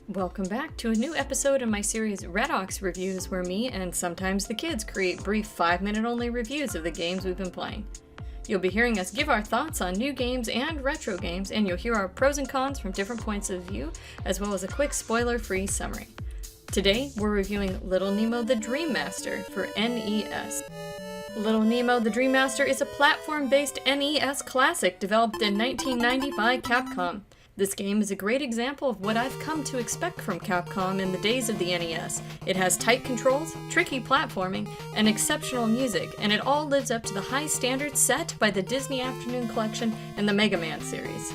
Welcome back to a new episode in my series RedAux Reviews, where me and sometimes the kids create brief 5-minute only reviews of the games we've been playing. You'll be hearing us give our thoughts on new games and retro games, and you'll hear our pros and cons from different points of view, as well as a quick spoiler-free summary. Today, we're reviewing Little Nemo the Dream Master for NES. Little Nemo the Dream Master is a platform-based NES classic developed in 1990 by Capcom. This game is a great example of what I've come to expect from Capcom in the days of the NES. It has tight controls, tricky platforming, and exceptional music, and it all lives up to the high standards set by the Disney Afternoon Collection and the Mega Man series.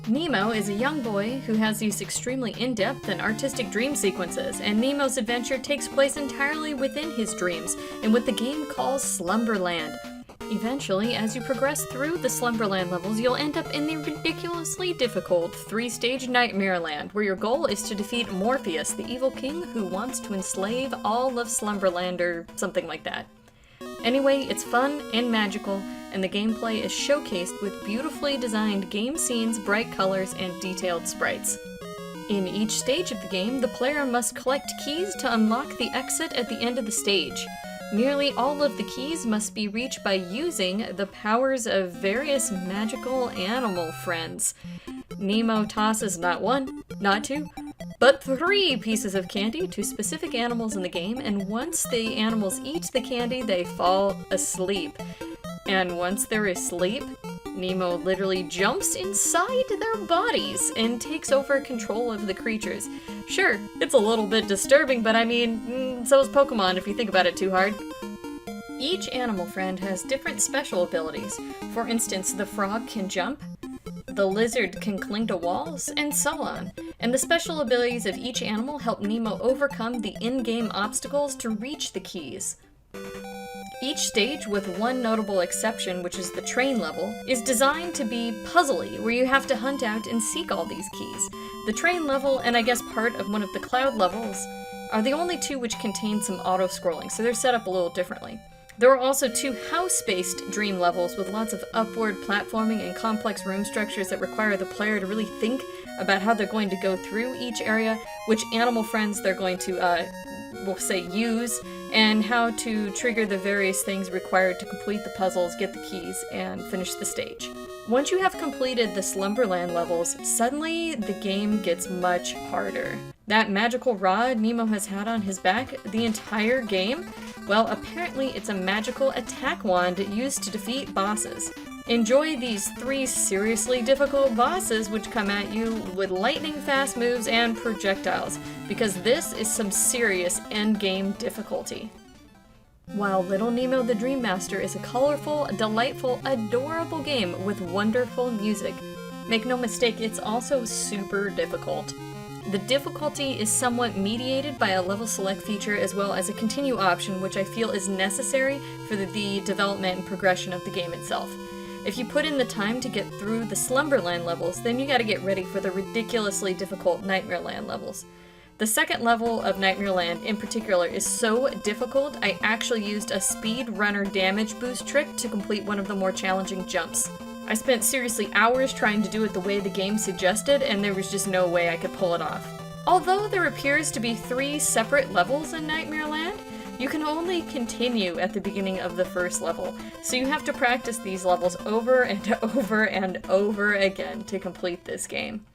Nemo is a young boy who has these extremely in-depth and artistic dream sequences, and Nemo's adventure takes place entirely within his dreams, in what the game calls Slumberland. Eventually, as you progress through the Slumberland levels, you'll end up in the ridiculously difficult 3-stage Nightmare Land, where your goal is to defeat Morpheus, the evil king who wants to enslave all of Slumberland or something like that. Anyway, it's fun and magical, and the gameplay is showcased with beautifully designed game scenes, bright colors, and detailed sprites. In each stage of the game, the player must collect keys to unlock the exit at the end of the stage. Nearly all of the keys must be reached by using the powers of various magical animal friends. Nemo tosses not 1, not 2, but 3 pieces of candy to specific animals in the game, and once the animals eat the candy, they fall asleep. And once they're asleep, Nemo literally jumps inside their bodies and takes over control of the creatures. Sure, it's a little bit disturbing, but I mean, so is Pokemon if you think about it too hard. Each animal friend has different special abilities. For instance, the frog can jump, the lizard can cling to walls, and so on. And the special abilities of each animal help Nemo overcome the in-game obstacles to reach the keys. Each stage, with one notable exception, which is the train level, is designed to be puzzly, where you have to hunt out and seek all these keys. The train level, and I guess part of one of the cloud levels, are the only two which contain some auto-scrolling, so they're set up a little differently. There are also 2 house-based dream levels with lots of upward platforming and complex room structures that require the player to really think about how they're going to go through each area, which animal friends they're going to, we'll say, use, and how to trigger the various things required to complete the puzzles, get the keys, and finish the stage. Once you have completed the Slumberland levels, suddenly the game gets much harder. That magical rod Nemo has had on his back the entire game? Well, apparently it's a magical attack wand used to defeat bosses. Enjoy these 3 seriously difficult bosses which come at you with lightning-fast moves and projectiles, because this is some serious endgame difficulty. While Little Nemo the Dream Master is a colorful, delightful, adorable game with wonderful music, make no mistake, it's also super difficult. The difficulty is somewhat mediated by a level select feature as well as a continue option, which I feel is necessary for the development and progression of the game itself. If you put in the time to get through the Slumberland levels, then you gotta get ready for the ridiculously difficult Nightmare Land levels. The second level of Nightmare Land in particular is so difficult, I actually used a speedrunner damage boost trick to complete one of the more challenging jumps. I spent seriously hours trying to do it the way the game suggested, and there was just no way I could pull it off. Although there appears to be 3 separate levels in Nightmare Land, you can only continue at the beginning of the first level, so you have to practice these levels over and over and over again to complete this game.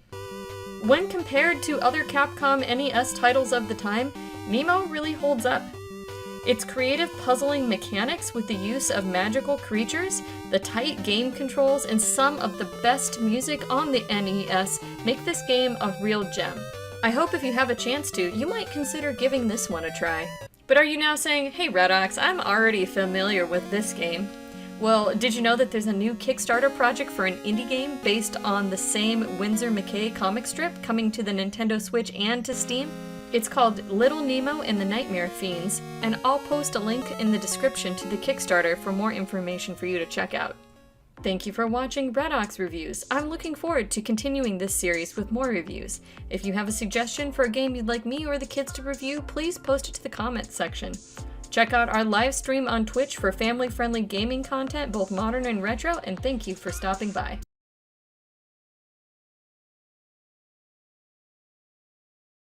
When compared to other Capcom NES titles of the time, Nemo really holds up. Its creative puzzling mechanics with the use of magical creatures, the tight game controls, and some of the best music on the NES make this game a real gem. I hope if you have a chance to, you might consider giving this one a try. But are you now saying, hey RedAux, I'm already familiar with this game? Well, did you know that there's a new Kickstarter project for an indie game based on the same Winsor McCay comic strip coming to the Nintendo Switch and to Steam? It's called Little Nemo and the Nightmare Fiends, and I'll post a link in the description to the Kickstarter for more information for you to check out. Thank you for watching RedAux Reviews. I'm looking forward to continuing this series with more reviews. If you have a suggestion for a game you'd like me or the kids to review, please post it to the comments section. Check out our live stream on Twitch for family-friendly gaming content, both modern and retro, and thank you for stopping by.